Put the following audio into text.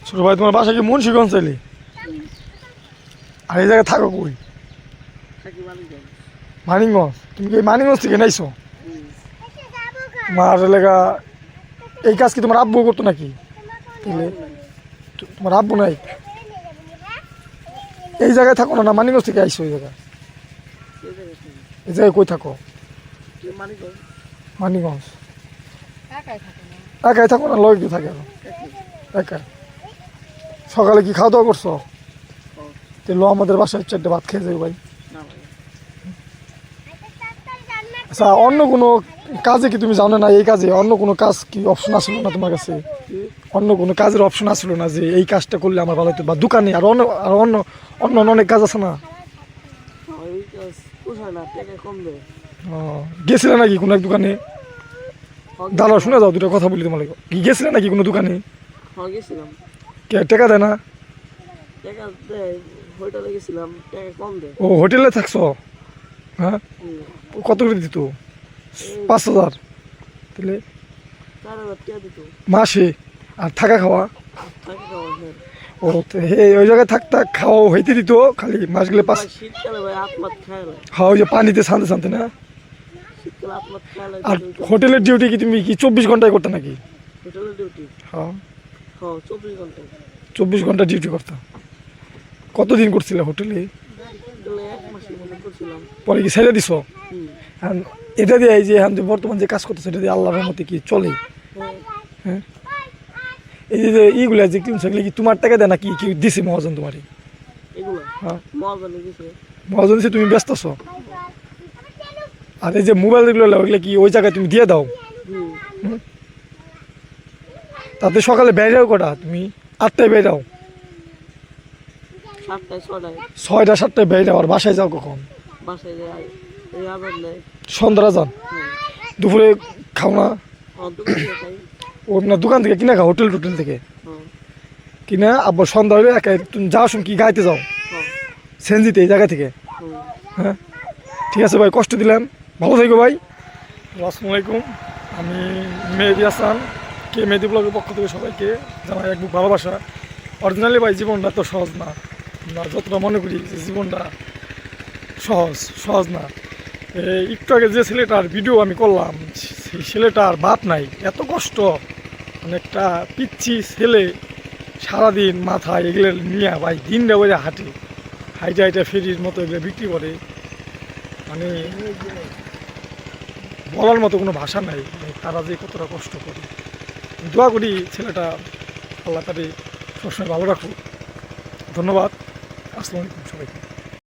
ছোট ভাই তোমার বাসা কি মুন্সিগঞ্জ চাইলে? আর এই জায়গায় থাকো কই? মানিকগঞ্জ। তুমি কি মানিকগঞ্জ থেকে নাইছো? তোমার এলাকা এই কাজ কি তোমার আব্বু করতো নাকি? তোমার আব্বু নাই? এই জায়গায় থাকো না, মানিকগঞ্জ থেকে আইসো? এই জায়গায় এই জায়গায় কই থাকো? মানিকগঞ্জ। একাই থাকো না লয় কেউ থাকে? একা। সকালে কি খাওয়া দাওয়া করছো? লো আমাদের বাসায় 4টে ভাত খেয়ে যাবে ভাই। আচ্ছা, অন্য কোনো কাজে কি তুমি জানো না? এই কাজে অন্য কোনো কাজ কি অপশন আসলো না তোমার কাছে? অন্য কোনো কাজের অপশন আসলো না যে এই কাজটা করলে আমার ভালো হতো? বা দোকানে আর অন্য অন্য অন্য অনেক কাজ আছে না? গেছিলে নাকি কোনো এক দোকানে? দাঁড়াও, শুনে যাও, দুটো কথা বলি তোমার। কি গেছিলে নাকি কোনো দোকানে? টাকা দেয় না? ও হোটেলে থাকছো? হ্যাঁ, কত করে দিত? 5,000? তাহলে মাসে? আর থাকা খাওয়া? ও ওই জায়গায় থাকতা খাওয়া হইতে দিত খালি মাস গেলে? হ্যাঁ, ওই যে পানিতে শান্তি শান্তি না? আর হোটেলের ডিউটি কি তুমি কি 24 ঘন্টায় করতে নাকি? হ্যাঁ, 24 ঘন্টা ডিউটি করতাম। কতদিন করছিলে হোটেলে? পরে কি ছেড়ে দিছ? এটা দিয়ে এই যে বর্তমান যে কাজ করতেছে এটা দিয়ে আল্লাহর রহমতে কি চলে? হ্যাঁ, এই যে এইগুলা যে কিনছো এগুলো কি তোমার টাকা দেয় নাকি কি দিছে মহাজন তোমারই? হ্যাঁ, মহাজন দিছে, তুমি ব্যস্ত আছো? আর এই যে মোবাইল যেগুলো ওইগুলো কি ওই জায়গায় তুমি দিয়ে দাও? তাতে সকালে বেরাও কটা তুমি? 8টায় বেরাও? 6টা 7টায় বেরাও। আর বাসায় যাও কখন? সন্ধ্যা যান? দুপুরে খাও না? ও না, দোকান থেকে কিনা খাও? হোটেল টোটেল থেকে কিনা? আবার সন্ধ্যা হলে একা তুমি যাও শুন কি গাইতে যাও সেনজিতে এই জায়গা থেকে? হ্যাঁ, ঠিক আছে ভাই, কষ্ট দিলাম, ভালো থাকো ভাই। আসসালামু আলাইকুম, আমি মেহেদি হাসান, কে মেহেদি ব্লগের পক্ষ থেকে সবাইকে জানাই এক বুক ভালোবাসা। অরিজিনালি ভাই জীবনটা তো সহজ না, আমরা যতটা মনে করি যে জীবনটা সহজ না। একটু আগে যে ছেলেটার ভিডিও আমি করলাম, সেই ছেলেটার বাপ নাই, এত কষ্ট। অনেকটা পিচ্ছি ছেলে, সারাদিন মাথায় এগুলো নিয়ে ভাই দিনটা বলে হাইটা ফেরির মতো এগুলো বিক্রি করে। মানে বলার মতো কোনো ভাষা নাই তারা যে কতটা কষ্ট করে। দোয়া করি ছেলেটা আল্লাহ তাদের সবসময় ভালো রাখুক। ধন্যবাদ। আসসালামু আলাইকুম সবাইকে।